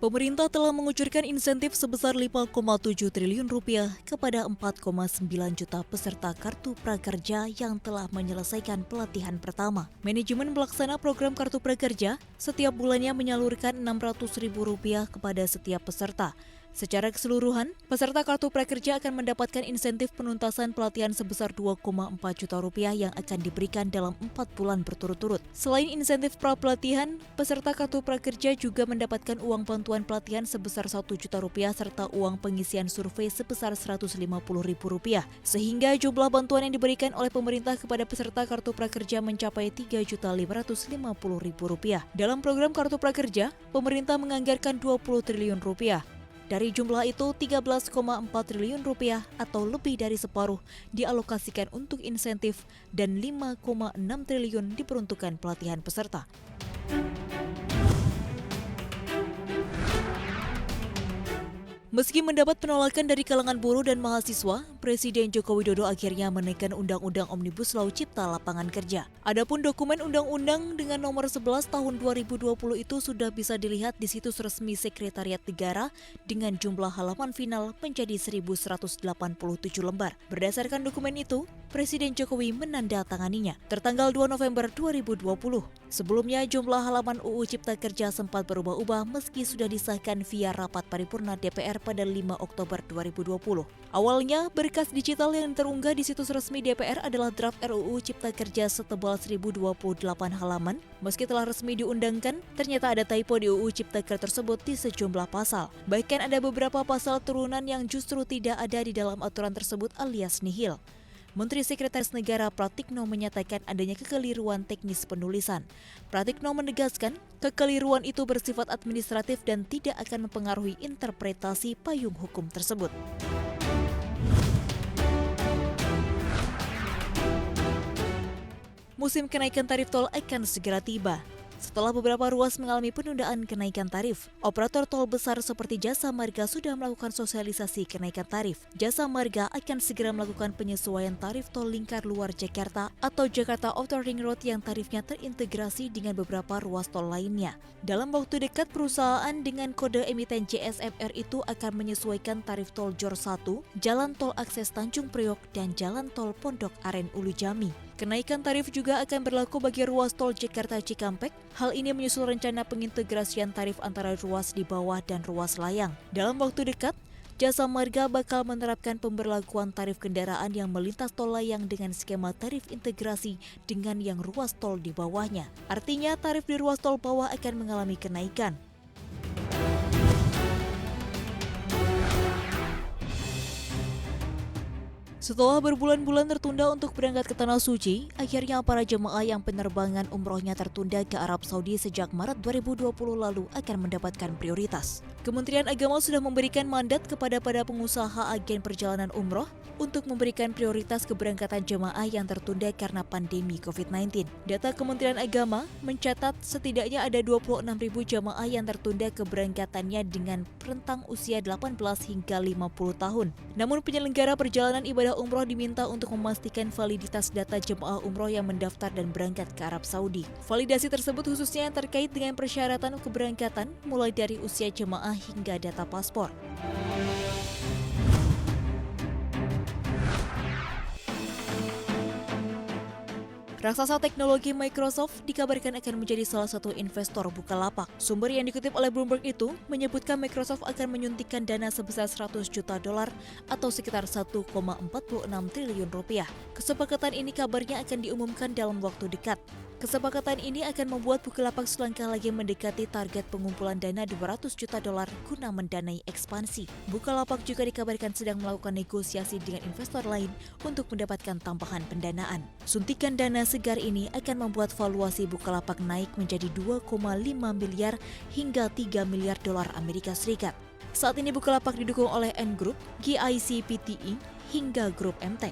Pemerintah telah mengucurkan insentif sebesar 5,7 triliun rupiah kepada 4,9 juta peserta Kartu Prakerja yang telah menyelesaikan pelatihan pertama. Manajemen pelaksana program Kartu Prakerja setiap bulannya menyalurkan Rp600.000 kepada setiap peserta. Secara keseluruhan, peserta Kartu Prakerja akan mendapatkan insentif penuntasan pelatihan sebesar Rp2,4 juta yang akan diberikan dalam 4 bulan berturut-turut. Selain insentif pra-pelatihan, peserta Kartu Prakerja juga mendapatkan uang bantuan pelatihan sebesar Rp1 juta serta uang pengisian survei sebesar Rp150.000, sehingga jumlah bantuan yang diberikan oleh pemerintah kepada peserta Kartu Prakerja mencapai Rp3.550.000. Dalam program Kartu Prakerja, pemerintah menganggarkan Rp20 triliun. Dari jumlah itu, Rp13,4 triliun atau lebih dari separuh dialokasikan untuk insentif dan Rp5,6 triliun diperuntukkan pelatihan peserta. Meski mendapat penolakan dari kalangan buruh dan mahasiswa, Presiden Joko Widodo akhirnya menaikkan Undang-Undang Omnibus Law Cipta Lapangan Kerja. Adapun dokumen undang-undang dengan nomor 11 tahun 2020 itu sudah bisa dilihat di situs resmi Sekretariat Negara dengan jumlah halaman final menjadi 1.187 lembar. Berdasarkan dokumen itu, Presiden Jokowi menandatanganinya tertanggal 2 November 2020. Sebelumnya, jumlah halaman UU Cipta Kerja sempat berubah-ubah meski sudah disahkan via rapat paripurna DPR pada 5 Oktober 2020. Awalnya, berkas digital yang terunggah di situs resmi DPR adalah draft RUU Cipta Kerja setebal 1028 halaman. Meski telah resmi diundangkan, ternyata ada typo di UU Cipta Kerja tersebut di sejumlah pasal. Bahkan ada beberapa pasal turunan yang justru tidak ada di dalam aturan tersebut alias nihil. Menteri Sekretaris Negara Pratikno menyatakan adanya kekeliruan teknis penulisan. Pratikno menegaskan, kekeliruan itu bersifat administratif dan tidak akan mempengaruhi interpretasi payung hukum tersebut. Musim kenaikan tarif tol akan segera tiba. Setelah beberapa ruas mengalami penundaan kenaikan tarif, operator tol besar seperti Jasa Marga sudah melakukan sosialisasi kenaikan tarif. Jasa Marga akan segera melakukan penyesuaian tarif tol lingkar luar Jakarta atau Jakarta Outer Ring Road yang tarifnya terintegrasi dengan beberapa ruas tol lainnya. Dalam waktu dekat, perusahaan dengan kode emiten JSMR itu akan menyesuaikan tarif tol Jor 1, Jalan Tol Akses Tanjung Priok, dan Jalan Tol Pondok Aren Ulu Jami. Kenaikan tarif juga akan berlaku bagi ruas tol Jakarta Cikampek. Hal ini menyusul rencana pengintegrasian tarif antara ruas di bawah dan ruas layang. Dalam waktu dekat, Jasa Marga bakal menerapkan pemberlakuan tarif kendaraan yang melintas tol layang dengan skema tarif integrasi dengan yang ruas tol di bawahnya. Artinya tarif di ruas tol bawah akan mengalami kenaikan. Setelah berbulan-bulan tertunda untuk berangkat ke Tanah Suci, akhirnya para jemaah yang penerbangan umrohnya tertunda ke Arab Saudi sejak Maret 2020 lalu akan mendapatkan prioritas. Kementerian Agama sudah memberikan mandat kepada para pengusaha agen perjalanan umroh untuk memberikan prioritas keberangkatan jemaah yang tertunda karena pandemi COVID-19. Data Kementerian Agama mencatat setidaknya ada 26.000 jemaah yang tertunda keberangkatannya dengan rentang usia 18 hingga 50 tahun. Namun penyelenggara perjalanan ibadah umroh diminta untuk memastikan validitas data jemaah umroh yang mendaftar dan berangkat ke Arab Saudi. Validasi tersebut khususnya yang terkait dengan persyaratan keberangkatan mulai dari usia jemaah hingga data paspor. Raksasa teknologi Microsoft dikabarkan akan menjadi salah satu investor Bukalapak. Sumber yang dikutip oleh Bloomberg itu menyebutkan Microsoft akan menyuntikkan dana sebesar $100 juta atau sekitar Rp1,46 triliun. Kesepakatan ini kabarnya akan diumumkan dalam waktu dekat. Kesepakatan ini akan membuat Bukalapak selangkah lagi mendekati target pengumpulan dana $200 juta guna mendanai ekspansi. Bukalapak juga dikabarkan sedang melakukan negosiasi dengan investor lain untuk mendapatkan tambahan pendanaan. Suntikan dana segar ini akan membuat valuasi Bukalapak naik menjadi 2,5 miliar hingga 3 miliar dolar Amerika Serikat. Saat ini Bukalapak didukung oleh N Group, GIC PTE, hingga Grup MTech.